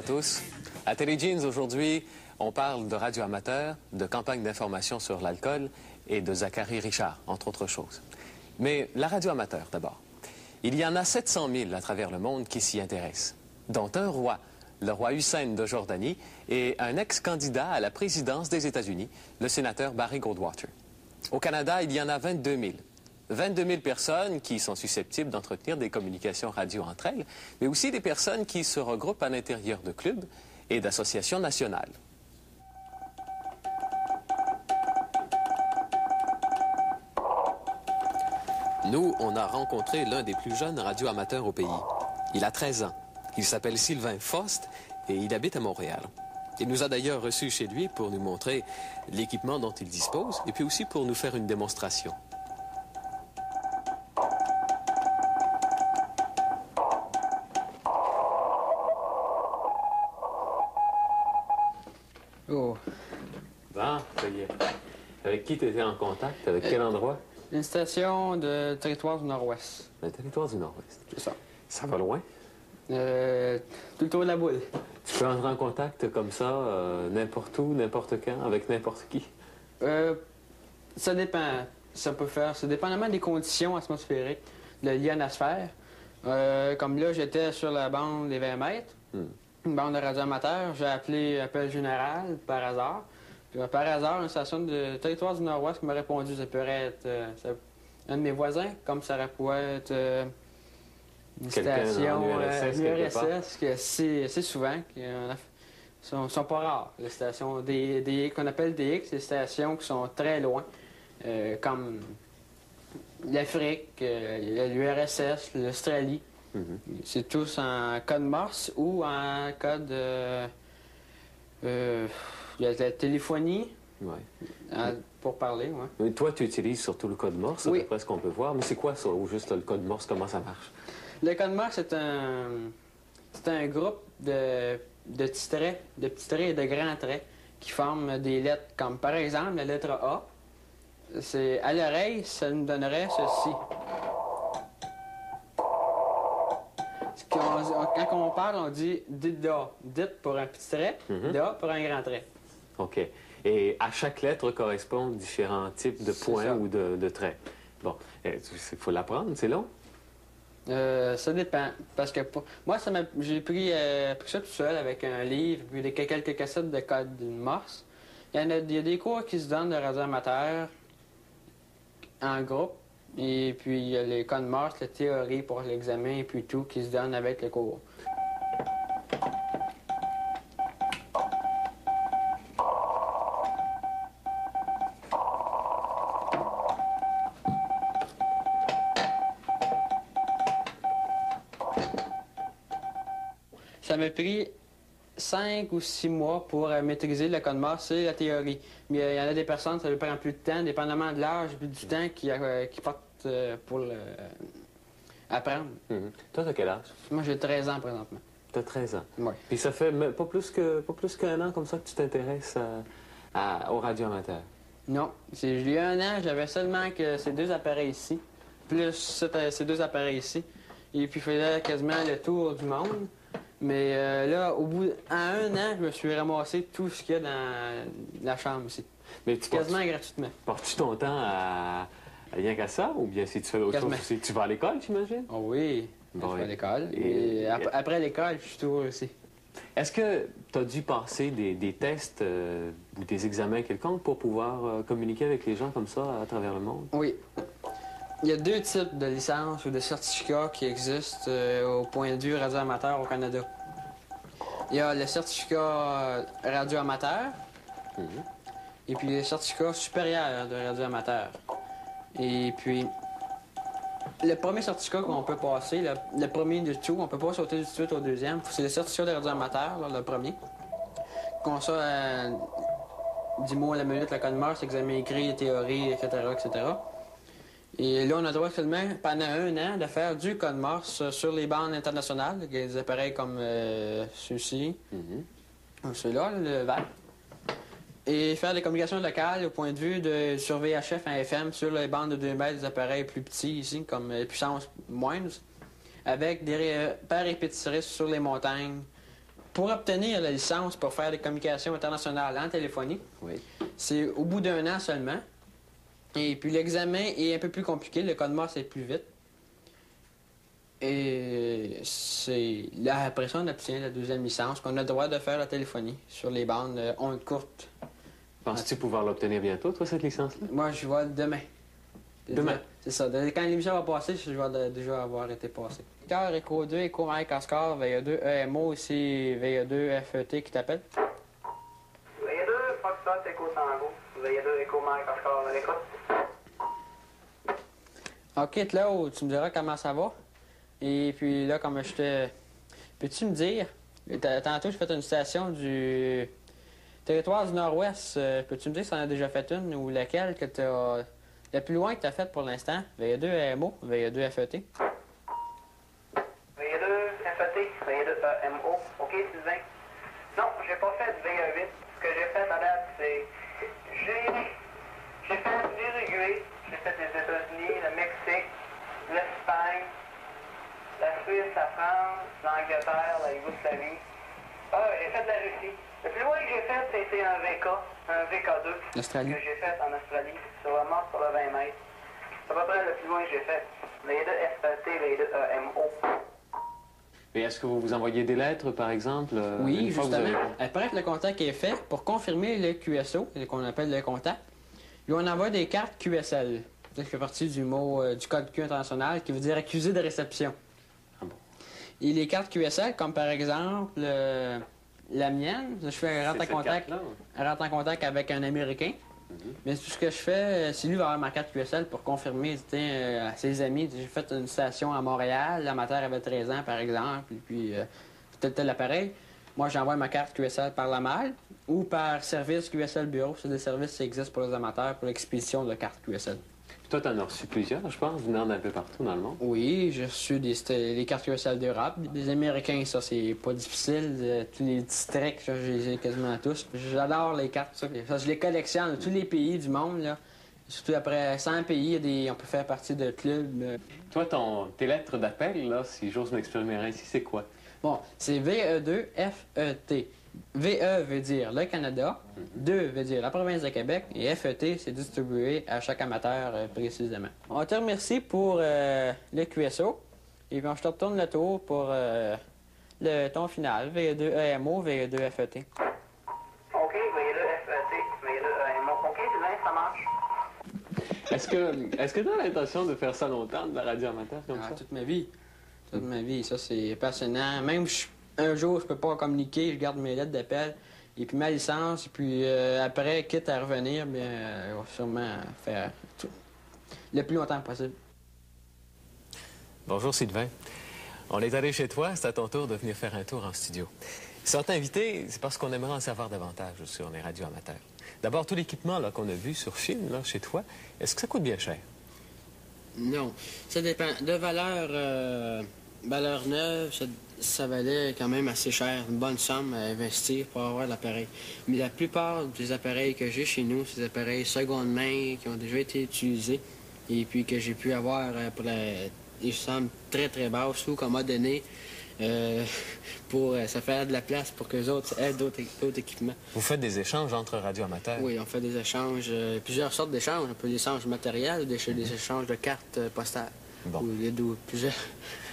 à tous. À Téléjeans, aujourd'hui, on parle de radio amateur, de campagne d'information sur l'alcool et de Zachary Richard, entre autres choses. Mais la radio amateur, d'abord. Il y en a 700 000 à travers le monde qui s'y intéressent, dont un roi, le roi Hussein de Jordanie, et un ex-candidat à la présidence des États-Unis, le sénateur Barry Goldwater. Au Canada, il y en a 22 000. 22 000 personnes qui sont susceptibles d'entretenir des communications radio entre elles, mais aussi des personnes qui se regroupent à l'intérieur de clubs et d'associations nationales. Nous, on a rencontré l'un des plus jeunes radioamateurs au pays. Il a 13 ans. Il s'appelle Sylvain Faust et il habite à Montréal. Il nous a d'ailleurs reçus chez lui pour nous montrer l'équipement dont il dispose et puis aussi pour nous faire une démonstration. Oh. Bon, ça y est. Avec qui tu étais en contact? Avec quel endroit? Une station de territoire du Nord-Ouest. Le territoire du Nord-Ouest. C'est ça. Ça va loin? Tout le tour de la boule. Tu peux entrer en contact comme ça, n'importe où, n'importe quand, avec n'importe qui? Ça dépend. Ça peut faire. C'est dépendamment des conditions atmosphériques liées à la sphère. Comme là, j'étais sur la bande des 20 mètres. Une bande de radio amateur. J'ai appelé appel général par hasard. Puis, par hasard, une station de territoire du Nord-Ouest qui m'a répondu. Ça pourrait être un de mes voisins, comme ça pourrait être une station URSS, que c'est souvent. Sont pas rares. Les stations qu'on appelle DX, les stations qui sont très loin, comme l'Afrique, l'URSS, l'Australie. C'est tous en code Morse ou en code il y a de la téléphonie pour parler. Ouais. Mais toi, tu utilises surtout le code Morse, oui. C'est presque qu'on peut voir. Mais c'est quoi ça, ou juste le code Morse, comment ça marche? Le code Morse, c'est un groupe de petits traits et de grands traits qui forment des lettres, comme par exemple la lettre A. À l'oreille, ça nous donnerait ceci. Quand on parle, on dit dit da. Dit pour un petit trait, da pour un grand trait. OK. Et à chaque lettre correspondent différents types de points ou de traits. Bon, il faut l'apprendre, c'est long? Ça dépend. Parce que moi, j'ai pris ça tout seul avec un livre, puis quelques cassettes de code Morse. Il y a des cours qui se donnent de radio amateur en groupe. Et puis, il y a les codes Morse, la théorie pour l'examen et puis tout qui se donne avec le cours. Ça m'a pris 5 ou 6 mois pour maîtriser le code Morse et la théorie. Mais il y en a des personnes, ça peut prendre plus de temps, dépendamment de l'âge et du temps qui portent pour apprendre. Toi, t'as quel âge? Moi, j'ai 13 ans présentement. T'as 13 ans? Oui. Puis ça fait pas plus qu'un an comme ça que tu t'intéresses aux radios amateurs? Non. J'ai eu un an, j'avais seulement que ces deux appareils ici, plus ces deux appareils ici. Et puis, il faisait quasiment le tour du monde. Mais là, en un an, je me suis ramassé tout ce qu'il y a dans la chambre ici. Mais quasiment gratuitement. Portes-tu ton temps à rien qu'à ça? Ou bien si tu fais d'autres choses aussi? Tu vas à l'école, j'imagine? Oh oui, je vais à l'école. Et après l'école, je suis toujours ici. Est-ce que tu as dû passer des tests ou des examens quelconques pour pouvoir communiquer avec les gens comme ça à travers le monde? Oui. Il y a deux types de licences ou de certificats qui existent au point de vue radio-amateur au Canada. Il y a le certificat radio-amateur et puis le certificat supérieur de radio-amateur. Et puis, le premier certificat qu'on peut passer, le premier du tout, on peut pas sauter du tout au deuxième, c'est le certificat de radio-amateur, le premier. Qu'on ça, 10 mots à la minute, le code Morse, examen écrit, théorie, etc., etc. Et là, on a le droit seulement, pendant un an, de faire du code Morse sur les bandes internationales, des appareils comme ceux-ci, ceux-là, le vert. Et faire des communications locales au point de vue sur VHF et FM sur les bandes de 2 mètres, des appareils plus petits ici, comme puissance moindre, avec des paires répétitrices sur les montagnes Pour obtenir la licence pour faire des communications internationales en téléphonie, Oui. c'est au bout d'un an seulement. Et puis l'examen est un peu plus compliqué, le code Morse est plus vite. Et c'est là, après ça, on obtient la deuxième licence, qu'on a le droit de faire la téléphonie sur les bandes ondes courtes. Penses-tu pouvoir l'obtenir bientôt, toi, cette licence-là? Moi, je vois demain. Demain? C'est ça. Quand l'émission va passer, je vais déjà avoir été passé. Cœur, Echo 2, Echo Mike Oscar, VE2, EMO, ici VE2, FET qui t'appelle. VE2, Foxtrot, Echo Tango. VE2, Echo Mike Oscar, à l'écoute. OK, Claude, tu me diras comment ça va. Et puis là, comme je te... Peux-tu me dire, tantôt, je fais une station du territoire du Nord-Ouest. Peux-tu me dire si tu en as déjà fait une ou laquelle que tu as... Le plus loin que tu as fait pour l'instant? VE2 EMO, VE2 FET. VE2, FET, VE2, EMO. OK, Sylvain? Non, j'ai pas fait de VE8. Ce que j'ai fait à date, c'est... J'ai fait l'Uruguay, j'ai fait les États-Unis, le Mexique, l'Espagne, la Suisse, la France, l'Angleterre, la Yougoslavie. Ah, j'ai fait de la Russie. Le plus loin que j'ai fait, c'était un VK, un VK2. Australie. Que j'ai fait en Australie, sur la Morse sur le 20 mètres. C'est à peu près le plus loin que j'ai fait. Les deux FET, les deux EMO. Et est-ce que vous vous envoyez des lettres, par exemple? Oui, une fois que vous justement. avez- Après que le contact est fait, pour confirmer le QSO, qu'on appelle le contact, lui, on envoie des cartes QSL. Ça fait partie du mot du code Q international qui veut dire accusé de réception. Ah bon. Et les cartes QSL, comme par exemple la mienne, je fais un C'est rentre en cette contact, carte-là? rentre en contact avec un Américain. Mais tout ce que je fais, c'est lui va avoir ma carte QSL pour confirmer à ses amis. J'ai fait une station à Montréal, l'amateur avait 13 ans par exemple, et puis tel appareil. Moi, j'envoie ma carte QSL par la malle ou par service QSL Bureau. C'est des services qui existent pour les amateurs pour l'expédition de cartes QSL. Puis toi, t'en as reçu plusieurs, je pense, venant d'un peu partout dans le monde. Oui, j'ai reçu les cartes QSL d'Europe. Des Américains, ça, c'est pas difficile. Tous les districts, je les ai quasiment tous. J'adore les cartes, ça. Je les collectionne de tous les pays du monde, là. Surtout après 100 pays, on peut faire partie de clubs. Toi, tes lettres d'appel, là, si j'ose m'exprimer ainsi, c'est quoi? Bon, c'est VE2 FET. VE veut dire le Canada, 2 veut dire la province de Québec, et FET, c'est distribué à chaque amateur précisément. On te remercie pour le QSO, et puis je te retourne le tour pour le ton final, VE2 EMO, VE2 FET. OK, VE2, FET, VE2, EMO. OK, Sylvain, ça marche. Est-ce que tu as l'intention de faire ça longtemps, de la radio amateur comme ça? Toute ma vie. Toute ma vie, ça c'est passionnant. Même un jour, je peux pas communiquer, je garde mes lettres d'appel, et puis ma licence, et puis après, quitte à revenir, bien, on va sûrement faire tout le plus longtemps possible. Bonjour Sylvain. On est allé chez toi, c'est à ton tour de venir faire un tour en studio. Si on t'a invité, c'est parce qu'on aimerait en savoir davantage sur les radios amateurs. D'abord, tout l'équipement là, qu'on a vu sur film là, chez toi, est-ce que ça coûte bien cher? Non, ça dépend. De valeur neuve, ça valait quand même assez cher, une bonne somme à investir pour avoir l'appareil. Mais la plupart des appareils que j'ai chez nous, c'est des appareils seconde main qui ont déjà été utilisés et puis que j'ai pu avoir pour des sommes très très basses ou qu'on m'a donné pour se faire de la place pour que les autres aient d'autres équipements. Vous faites des échanges entre radios amateurs? Oui, on fait des échanges, plusieurs sortes d'échanges. On peut des échanges matériels, des échanges de cartes postales. Bon. Ou les deux, plusieurs.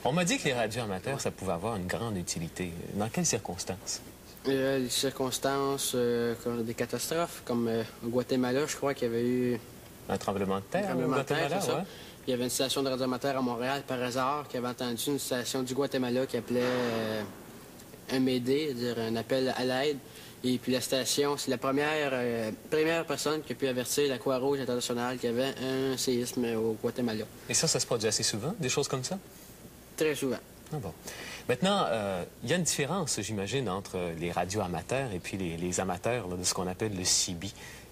On m'a dit que les radios amateurs, ça pouvait avoir une grande utilité. Dans quelles circonstances? Les circonstances, comme des catastrophes, comme au Guatemala, je crois qu'il y avait eu Un tremblement de terre? un tremblement de terre, Guatemala, c'est ça. ouais. Il y avait une station de radioamateur à Montréal, par hasard, qui avait entendu une station du Guatemala qui appelait un Mayday, c'est-à-dire un appel à l'aide. Et puis la station, c'est la première personne qui a pu avertir la Croix-Rouge internationale qu'il y avait un séisme au Guatemala. Et ça se produit assez souvent, des choses comme ça? Très souvent. Ah bon. Maintenant, il y a une différence, j'imagine, entre les radios amateurs et puis les amateurs là, de ce qu'on appelle le CB.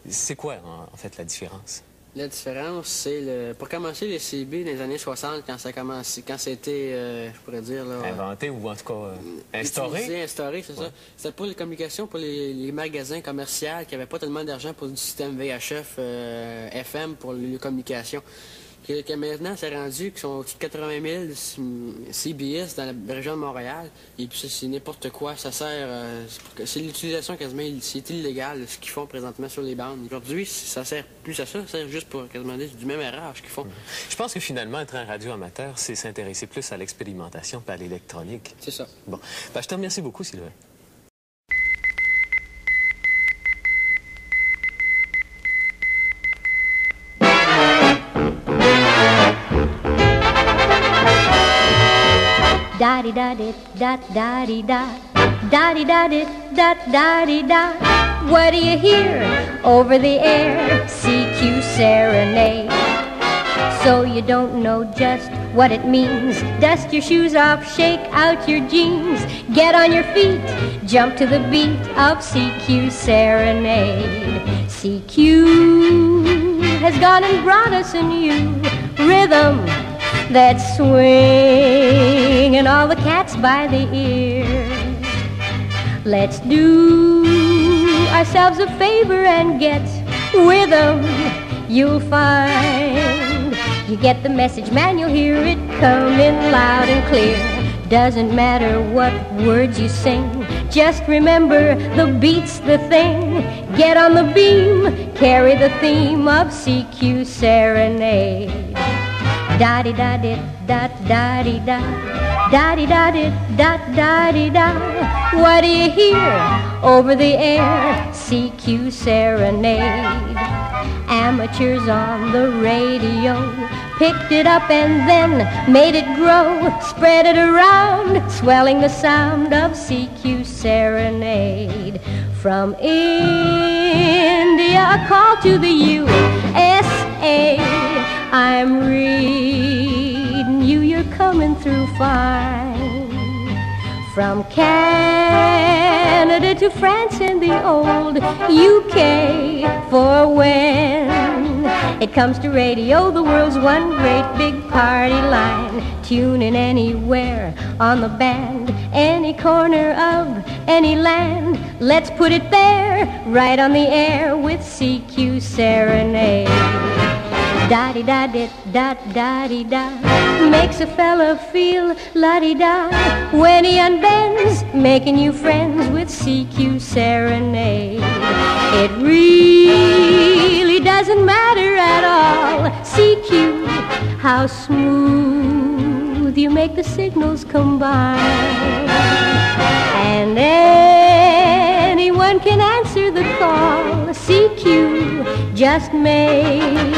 C'est quoi, en fait, la différence? La différence, c'est pour commencer les CB dans les années 60, quand ça a commencé, quand c'était, je pourrais dire... Là, Inventé ou en tout cas instauré? Instauré, c'est ça. C'était pour les communications, pour les magasins commerciaux qui n'avaient pas tellement d'argent pour du système VHF, FM pour les communications. que maintenant, c'est rendu qu'ils sont au-dessus de 80 000 CBS dans la région de Montréal. Et puis c'est n'importe quoi. Ça sert... c'est l'utilisation quasiment... C'est illégal, ce qu'ils font présentement sur les bandes. Aujourd'hui, ça sert plus à ça. Ça sert juste pour quasiment du même erreur qu'ils font. Je pense que finalement, être un radio-amateur, c'est s'intéresser plus à l'expérimentation qu'à l'électronique. C'est ça. Bon. Ben, je te remercie beaucoup, Sylvain. Da-di-da-di-da-da-di-da, da-di-da-di-da-da-di-da. What do you hear over the air? CQ serenade. So you don't know just what it means. Dust your shoes off, shake out your jeans. Get on your feet, jump to the beat of CQ serenade. CQ has gone and brought us a new rhythm that's swinging all the cats by the ear. Let's do ourselves a favor and get with them. You'll find you get the message, man, you'll hear it coming loud and clear. Doesn't matter what words you sing, just remember the beat's the thing. Get on the beam, carry the theme of CQ Serenade. Da-di-da-di-da-da-di-da, da-di-da-di-da-da-di-da. What do you hear over the air? CQ Serenade. Amateurs on the radio picked it up and then made it grow, spread it around, swelling the sound of CQ Serenade. From India, a call to the USA. I'm reading you, you're coming through fine. From Canada to France and the old UK, for when it comes to radio, the world's one great big party line. Tune in anywhere on the band, any corner of any land. Let's put it there, right on the air with CQ Serenade. Da-di-da-di-da-da-di-da, makes a fella feel la-di-da when he unbends, making you friends with CQ Serenade. It really doesn't matter at all, CQ, how smooth you make the signals combine. And anyone can answer the call, CQ, just make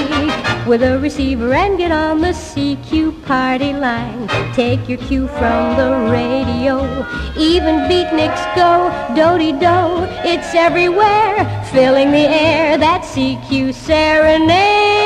with a receiver and get on the CQ party line. Take your cue from the radio, even beatniks go do-de-do. It's everywhere, filling the air, that CQ Serenade.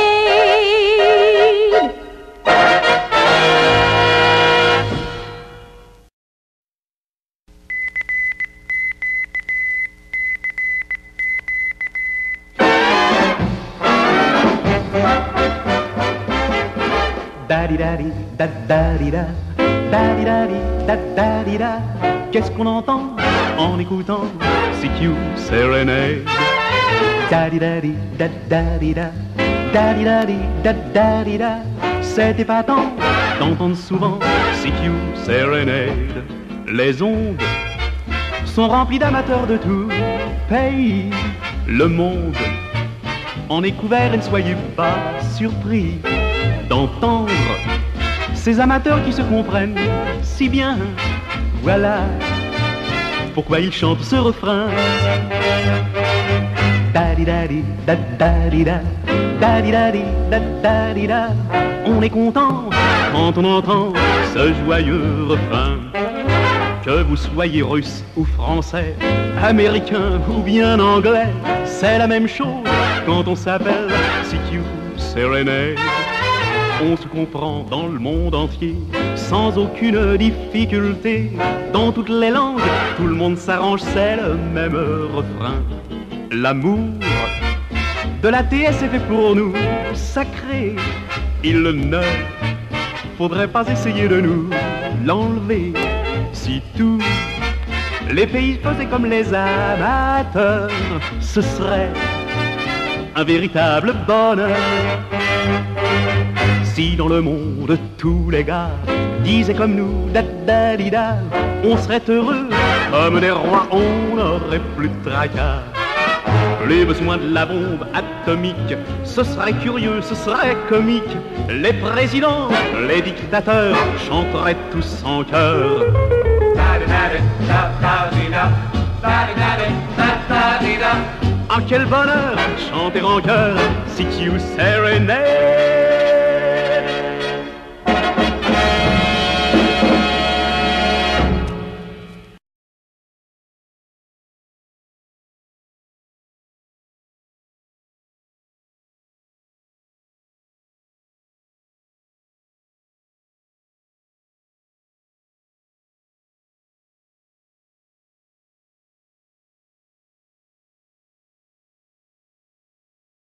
Da-di-da-di, da-da-di-da, da-di-da-di, da-da-di-da. Qu'est-ce qu'on entend en écoutant CQ Serenade? Da-di-da-di, da-da-di-da, da-di-da-di, da-da-di-da. C'est épatant d'entendre souvent CQ Serenade. Les ondes sont remplies d'amateurs de tout pays. Le monde en est couvert et ne soyez pas surpris d'entendre ces amateurs qui se comprennent si bien. Voilà pourquoi ils chantent ce refrain. Da-di-da-di, da-da-di-da, da-di-da-di, da-da-di-da. On est content quand on entend ce joyeux refrain. Que vous soyez russe ou français, américain ou bien anglais, c'est la même chose quand on s'appelle CQ Serenade. On se comprend dans le monde entier, sans aucune difficulté. Dans toutes les langues, tout le monde s'arrange, c'est le même refrain. L'amour de la TS est fait pour nous, sacré. Il ne faudrait pas essayer de nous l'enlever. Si tous les pays faisaient comme les amateurs, ce serait un véritable bonheur. Si dans le monde tous les gars disaient comme nous, da da di da, on serait heureux comme des rois, on n'aurait plus de tracas. Plus besoin de la bombe atomique, ce serait curieux, ce serait comique. Les présidents, les dictateurs chanteraient tous en chœur. Ah, quel bonheur chanter en chœur CQ Serenade.